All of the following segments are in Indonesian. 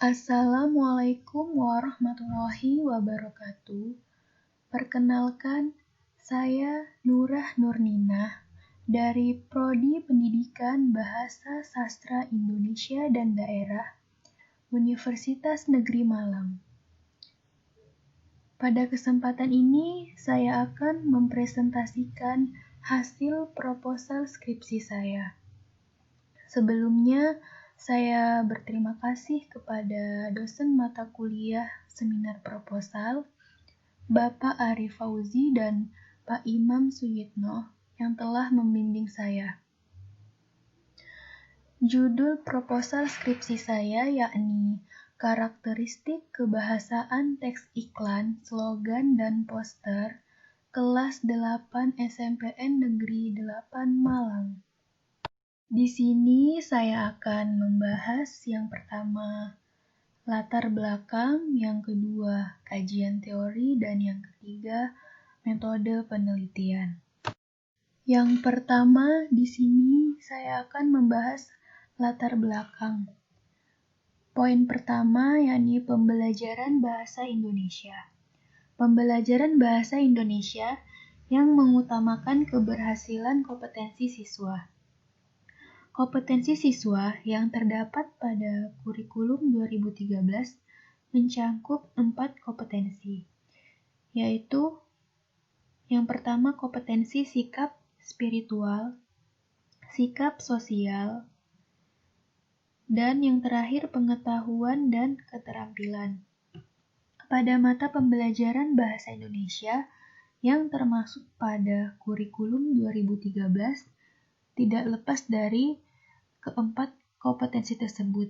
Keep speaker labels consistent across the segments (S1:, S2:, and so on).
S1: Assalamualaikum warahmatullahi wabarakatuh. Perkenalkan, saya Nurah Nurninah dari Prodi Pendidikan Bahasa Sastra Indonesia dan Daerah, Universitas Negeri Malang. Pada kesempatan ini, saya akan mempresentasikan hasil proposal skripsi saya. Sebelumnya, saya berterima kasih kepada dosen mata kuliah seminar proposal, Bapak Arif Fauzi dan Pak Imam Suyitno yang telah membimbing saya. Judul proposal skripsi saya yakni Karakteristik Kebahasaan Teks Iklan, Slogan, dan Poster Kelas 8 SMPN Negeri 8 Malang. Di sini saya akan membahas yang pertama, latar belakang, yang kedua, kajian teori, dan yang ketiga, metode penelitian. Yang pertama, di sini saya akan membahas latar belakang. Poin pertama yakni pembelajaran bahasa Indonesia. Pembelajaran bahasa Indonesia yang mengutamakan keberhasilan kompetensi siswa. Kompetensi siswa yang terdapat pada kurikulum 2013 mencangkup 4 kompetensi, yaitu yang pertama kompetensi sikap spiritual, sikap sosial, dan yang terakhir pengetahuan dan keterampilan. Pada mata pembelajaran bahasa Indonesia yang termasuk pada kurikulum 2013 tidak lepas dari keempat kompetensi tersebut.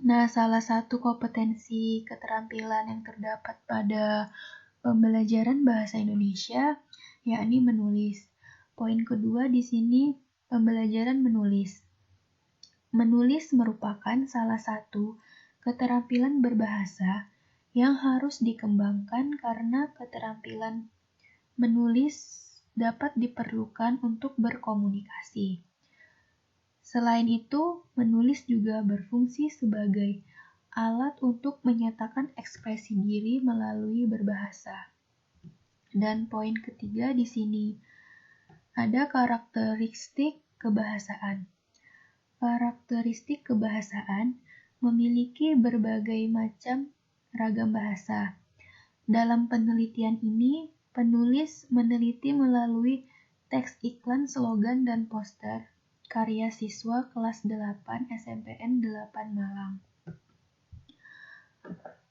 S1: Nah, salah satu kompetensi keterampilan yang terdapat pada pembelajaran bahasa Indonesia yakni menulis. Poin kedua di sini pembelajaran menulis. Menulis merupakan salah satu keterampilan berbahasa yang harus dikembangkan karena keterampilan menulis dapat diperlukan untuk berkomunikasi. Selain itu, menulis juga berfungsi sebagai alat untuk menyatakan ekspresi diri melalui berbahasa. Dan poin ketiga di sini ada karakteristik kebahasaan. Karakteristik kebahasaan memiliki berbagai macam ragam bahasa. Dalam penelitian ini, penulis meneliti melalui teks iklan, slogan, dan poster karya siswa kelas 8 SMPN 8 Malang.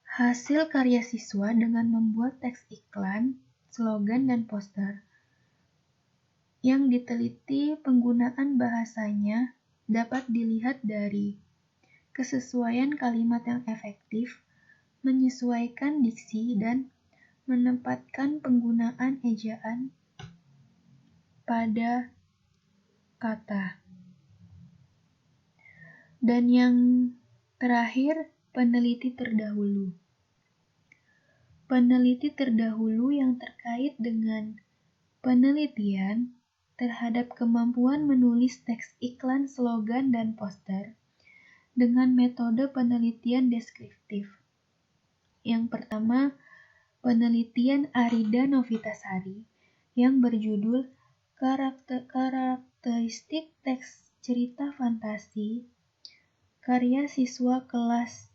S1: Hasil karya siswa dengan membuat teks iklan, slogan, dan poster yang diteliti penggunaan bahasanya dapat dilihat dari kesesuaian kalimat yang efektif, menyesuaikan diksi, dan menempatkan penggunaan ejaan pada kata. Dan yang terakhir, peneliti terdahulu. Peneliti terdahulu yang terkait dengan penelitian terhadap kemampuan menulis teks iklan, slogan, dan poster dengan metode penelitian deskriptif. Yang pertama, penelitian Arida Novitasari yang berjudul Karakteristik Teks Cerita Fantasi karya siswa kelas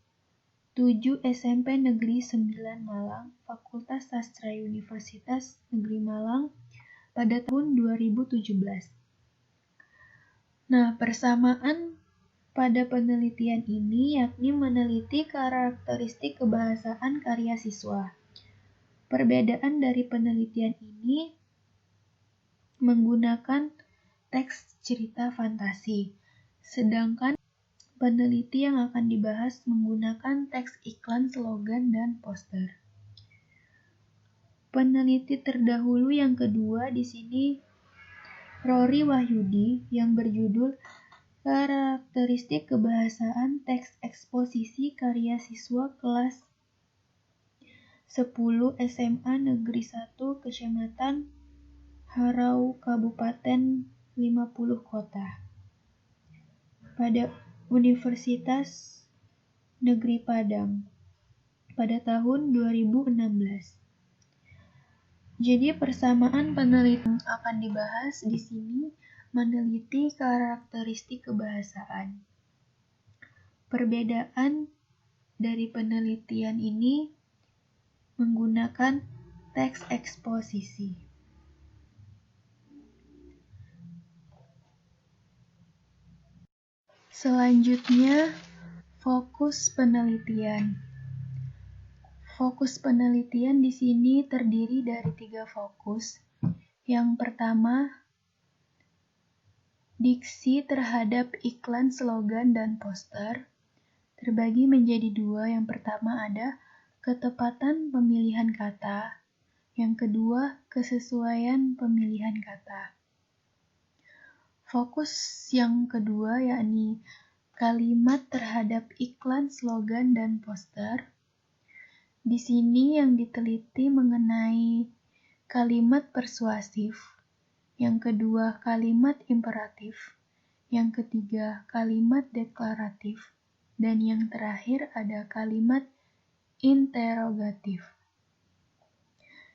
S1: 7 SMP Negeri 9 Malang, Fakultas Sastra Universitas Negeri Malang pada tahun 2017. Nah, persamaan pada penelitian ini yakni meneliti karakteristik kebahasaan karya siswa. Perbedaan dari penelitian ini menggunakan teks cerita fantasi, sedangkan peneliti yang akan dibahas menggunakan teks iklan, slogan, dan poster. Peneliti terdahulu yang kedua di sini Rory Wahyudi yang berjudul Karakteristik Kebahasaan Teks Eksposisi karya siswa kelas 10 SMA Negeri 1 Kecamatan Harau Kabupaten 50 Kota pada Universitas Negeri Padang pada tahun 2016. Jadi persamaan penelitian yang akan dibahas di sini meneliti karakteristik kebahasaan. Perbedaan dari penelitian ini menggunakan teks eksposisi. Selanjutnya, fokus penelitian. Fokus penelitian di sini terdiri dari 3 fokus. Yang pertama, diksi terhadap iklan, slogan, dan poster. Terbagi menjadi 2. Yang pertama ada ketepatan pemilihan kata. Yang kedua, kesesuaian pemilihan kata. Fokus yang kedua yakni kalimat terhadap iklan, slogan, dan poster. Di sini yang diteliti mengenai kalimat persuasif, yang kedua kalimat imperatif, yang ketiga kalimat deklaratif, dan yang terakhir ada kalimat interogatif.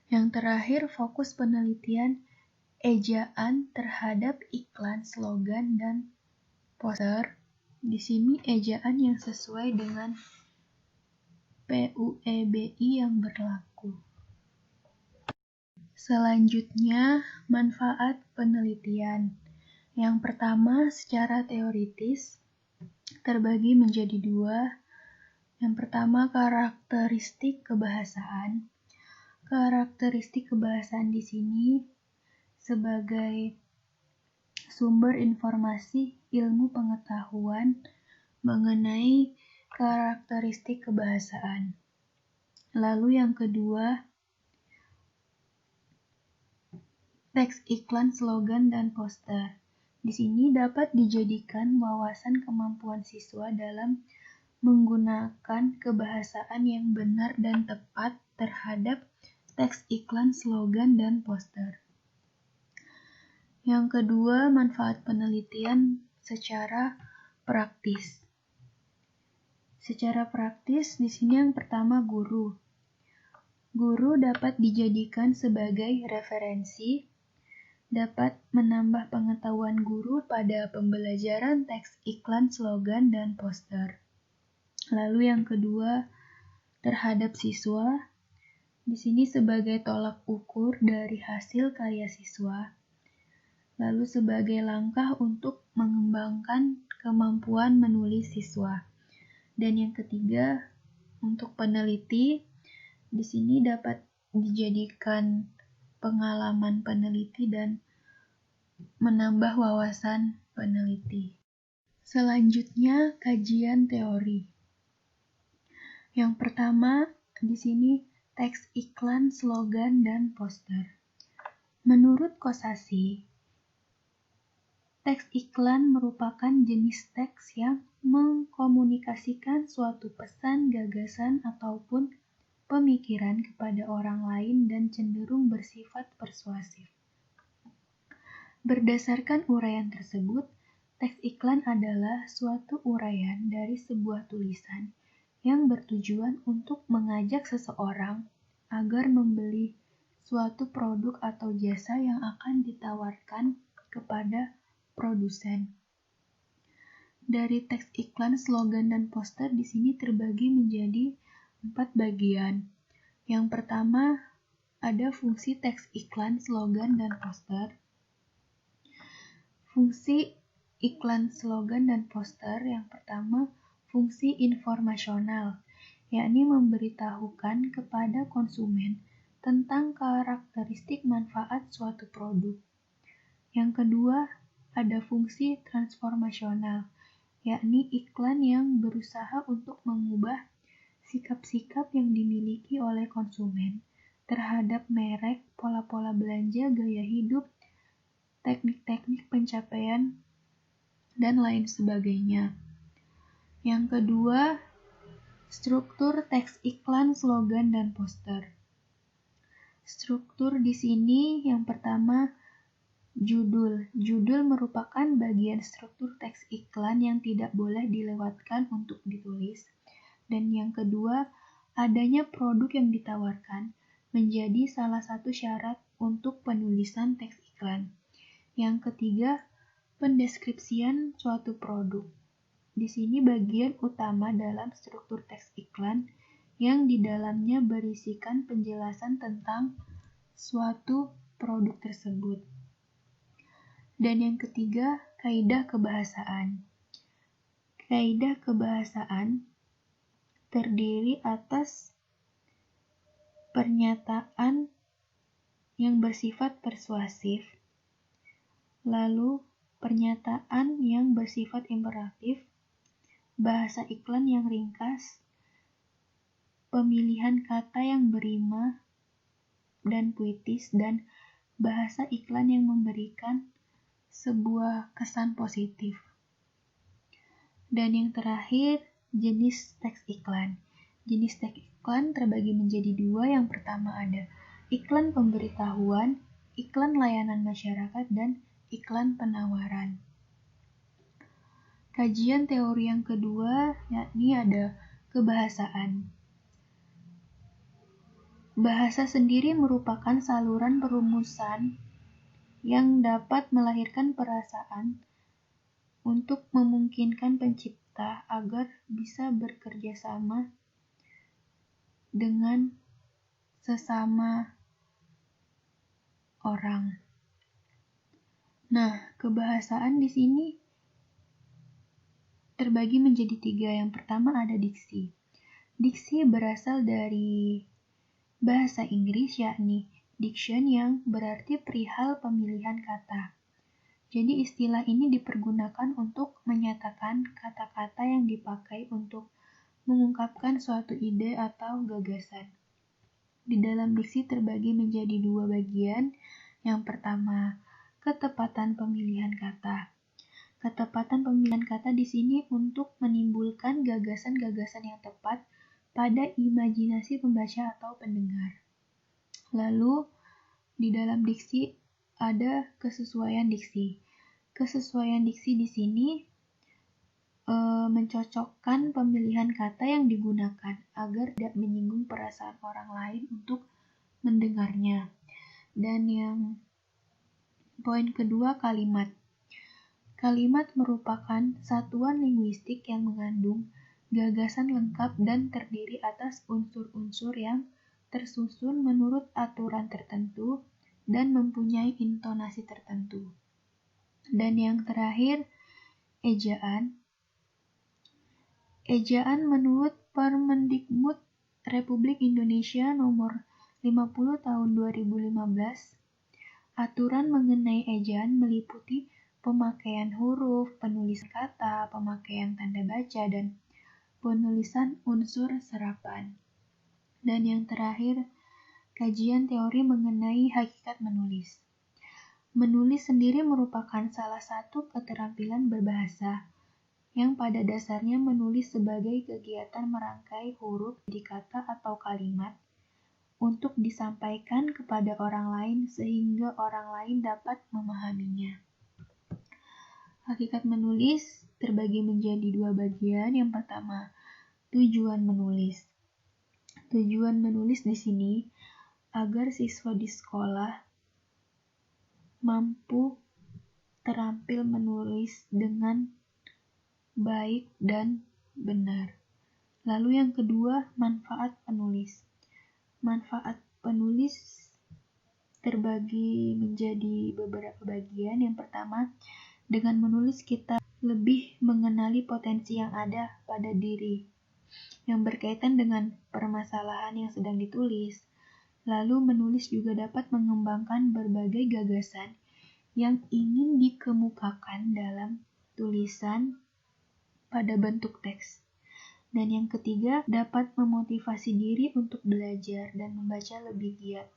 S1: Yang terakhir fokus penelitian ejaan terhadap iklan, slogan, dan poster. Di sini ejaan yang sesuai dengan PUEBI yang berlaku. Selanjutnya, manfaat penelitian. Yang pertama, secara teoritis, terbagi menjadi 2. Yang pertama, karakteristik kebahasaan. Karakteristik kebahasaan di sini sebagai sumber informasi ilmu pengetahuan mengenai karakteristik kebahasaan. Lalu yang kedua, teks iklan, slogan, dan poster. Di sini dapat dijadikan wawasan kemampuan siswa dalam menggunakan kebahasaan yang benar dan tepat terhadap teks iklan, slogan, dan poster. Yang kedua, manfaat penelitian secara praktis. Secara praktis, di sini yang pertama guru. Guru dapat dijadikan sebagai referensi, dapat menambah pengetahuan guru pada pembelajaran teks iklan, slogan, dan poster. Lalu yang kedua, terhadap siswa. Di sini sebagai tolak ukur dari hasil karya siswa. Lalu sebagai langkah untuk mengembangkan kemampuan menulis siswa. Dan yang ketiga, untuk peneliti, di sini dapat dijadikan pengalaman peneliti dan menambah wawasan peneliti. Selanjutnya, kajian teori. Yang pertama, di sini teks iklan, slogan, dan poster. Menurut Kosasih, teks iklan merupakan jenis teks yang mengkomunikasikan suatu pesan, gagasan, ataupun pemikiran kepada orang lain dan cenderung bersifat persuasif. Berdasarkan uraian tersebut, teks iklan adalah suatu uraian dari sebuah tulisan yang bertujuan untuk mengajak seseorang agar membeli suatu produk atau jasa yang akan ditawarkan kepada produsen. Dari teks iklan, slogan, dan poster di sini terbagi menjadi 4 bagian. Yang pertama, ada fungsi teks iklan, slogan, dan poster. Fungsi iklan, slogan, dan poster yang pertama, fungsi informasional, yakni memberitahukan kepada konsumen tentang karakteristik manfaat suatu produk. Yang kedua, ada fungsi transformasional, yakni iklan yang berusaha untuk mengubah sikap-sikap yang dimiliki oleh konsumen terhadap merek, pola-pola belanja, gaya hidup, teknik-teknik pencapaian, dan lain sebagainya. Yang kedua, struktur teks iklan, slogan, dan poster. Struktur di sini yang pertama, judul. Judul merupakan bagian struktur teks iklan yang tidak boleh dilewatkan untuk ditulis. Dan yang kedua, adanya produk yang ditawarkan menjadi salah satu syarat untuk penulisan teks iklan. Yang ketiga, pendeskripsian suatu produk. Di sini bagian utama dalam struktur teks iklan yang di dalamnya berisikan penjelasan tentang suatu produk tersebut. Dan yang ketiga, kaidah kebahasaan. Kaidah kebahasaan terdiri atas pernyataan yang bersifat persuasif, lalu pernyataan yang bersifat imperatif, bahasa iklan yang ringkas, pemilihan kata yang berima dan puitis, dan bahasa iklan yang memberikan sebuah kesan positif. Dan yang terakhir, jenis teks iklan. Jenis teks iklan terbagi menjadi dua. Yang pertama ada iklan pemberitahuan, iklan layanan masyarakat, dan iklan penawaran. Kajian teori yang kedua yakni ada kebahasaan. Bahasa sendiri merupakan saluran perumusan yang dapat melahirkan perasaan untuk memungkinkan pencipta agar bisa bekerja sama dengan sesama orang. Nah, kebahasaan di sini terbagi menjadi tiga. Yang pertama ada diksi. Diksi berasal dari bahasa Inggris yakni diction yang berarti perihal pemilihan kata. Jadi istilah ini dipergunakan untuk menyatakan kata-kata yang dipakai untuk mengungkapkan suatu ide atau gagasan. Di dalam diksi terbagi menjadi dua bagian. Yang pertama, ketepatan pemilihan kata. Ketepatan pemilihan kata di sini untuk menimbulkan gagasan-gagasan yang tepat pada imajinasi pembaca atau pendengar. Lalu, di dalam diksi ada kesesuaian diksi. Kesesuaian diksi di sini mencocokkan pemilihan kata yang digunakan agar tidak menyinggung perasaan orang lain untuk mendengarnya. Dan yang poin kedua, kalimat. Kalimat merupakan satuan linguistik yang mengandung gagasan lengkap dan terdiri atas unsur-unsur yang tersusun menurut aturan tertentu dan mempunyai intonasi tertentu. Dan yang terakhir, ejaan. Ejaan menurut Permendikbud Republik Indonesia nomor 50 tahun 2015, aturan mengenai ejaan meliputi pemakaian huruf, penulisan kata, pemakaian tanda baca, dan penulisan unsur serapan. Dan yang terakhir, kajian teori mengenai hakikat menulis. Menulis sendiri merupakan salah satu keterampilan berbahasa, yang pada dasarnya menulis sebagai kegiatan merangkai huruf di kata atau kalimat untuk disampaikan kepada orang lain sehingga orang lain dapat memahaminya. Hakikat menulis terbagi menjadi dua bagian. Yang pertama, tujuan menulis. Tujuan menulis di sini agar siswa di sekolah mampu terampil menulis dengan baik dan benar. Lalu yang kedua, manfaat penulis. Manfaat penulis terbagi menjadi beberapa bagian. Yang pertama, dengan menulis kita lebih mengenali potensi yang ada pada diri yang berkaitan dengan permasalahan yang sedang ditulis. Lalu menulis juga dapat mengembangkan berbagai gagasan yang ingin dikemukakan dalam tulisan pada bentuk teks. Dan yang ketiga, dapat memotivasi diri untuk belajar dan membaca lebih giat.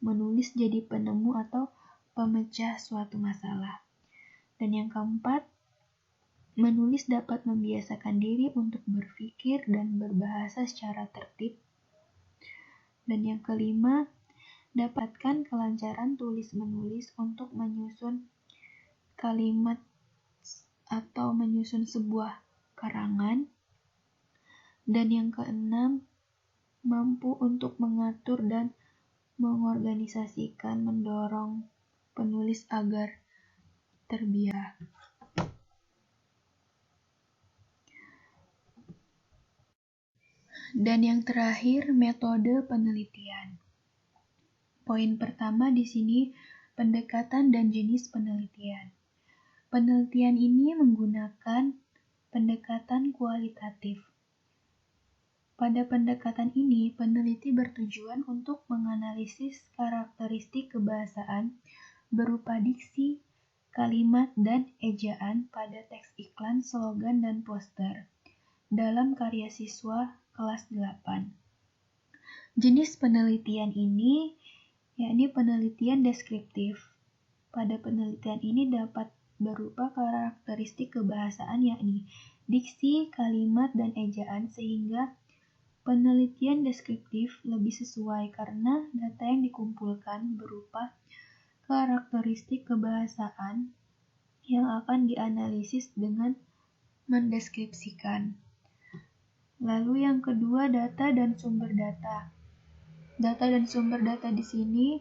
S1: Menulis jadi penemu atau pemecah suatu masalah. Dan yang keempat, menulis dapat membiasakan diri untuk berpikir dan berbahasa secara tertib. Dan yang kelima, dapatkan kelancaran tulis-menulis untuk menyusun kalimat atau menyusun sebuah karangan. Dan yang keenam, mampu untuk mengatur dan mengorganisasikan, mendorong penulis agar terbiasa. Dan yang terakhir, metode penelitian. Poin pertama di sini, pendekatan dan jenis penelitian. Penelitian ini menggunakan pendekatan kualitatif. Pada pendekatan ini, peneliti bertujuan untuk menganalisis karakteristik kebahasaan berupa diksi, kalimat, dan ejaan pada teks iklan, slogan, dan poster dalam karya siswa kelas 8. Jenis penelitian ini yakni penelitian deskriptif. Pada penelitian ini dapat berupa karakteristik kebahasaan yakni diksi, kalimat, dan ejaan, sehingga penelitian deskriptif lebih sesuai karena data yang dikumpulkan berupa karakteristik kebahasaan yang akan dianalisis dengan mendeskripsikan. Lalu yang kedua, data dan sumber data. Data dan sumber data di sini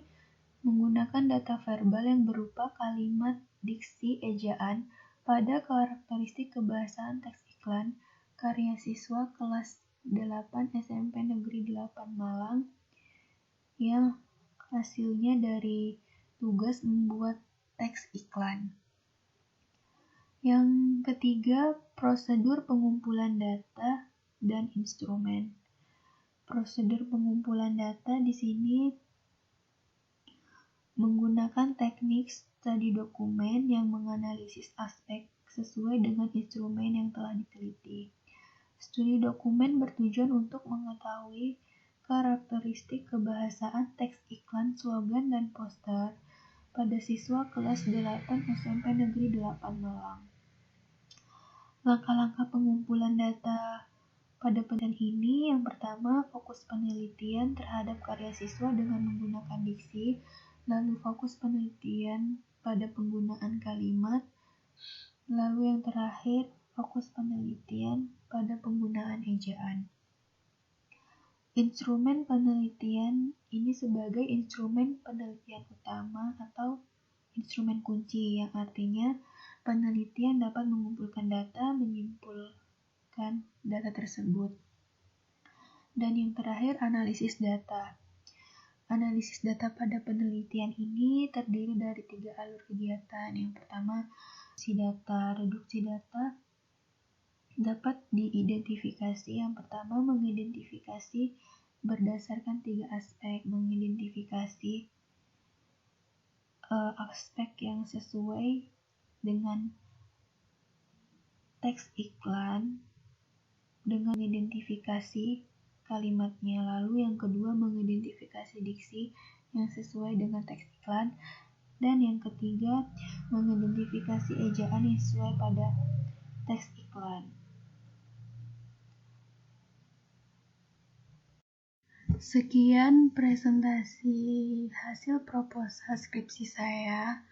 S1: menggunakan data verbal yang berupa kalimat, diksi, ejaan pada karakteristik kebahasaan teks iklan karya siswa kelas 8 SMP Negeri 8 Malang yang hasilnya dari tugas membuat teks iklan. Yang ketiga, prosedur pengumpulan data dan instrumen. Prosedur pengumpulan data di sini menggunakan teknik studi dokumen yang menganalisis aspek sesuai dengan instrumen yang telah diteliti. Studi dokumen bertujuan untuk mengetahui karakteristik kebahasaan teks iklan, slogan, dan poster pada siswa kelas 8 SMP Negeri 8 Malang. Langkah-langkah pengumpulan data pada penelitian ini, yang pertama, fokus penelitian terhadap karya siswa dengan menggunakan diksi, lalu fokus penelitian pada penggunaan kalimat, lalu yang terakhir, fokus penelitian pada penggunaan ejaan. Instrumen penelitian ini sebagai instrumen penelitian utama atau instrumen kunci, yang artinya penelitian dapat mengumpulkan data, menyimpulkan data tersebut. Dan yang terakhir, analisis data. Analisis data pada penelitian ini terdiri dari 3 alur kegiatan. Yang pertama, reduksi data dapat diidentifikasi. Yang pertama, mengidentifikasi berdasarkan 3 aspek, mengidentifikasi aspek yang sesuai dengan teks iklan dengan identifikasi kalimatnya. Lalu yang kedua, mengidentifikasi diksi yang sesuai dengan teks iklan, dan yang ketiga, mengidentifikasi ejaan yang sesuai pada teks iklan. Sekian presentasi hasil proposal skripsi saya.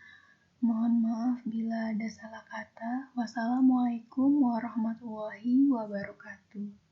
S1: Mohon maaf bila ada salah kata. Wassalamualaikum warahmatullahi wabarakatuh.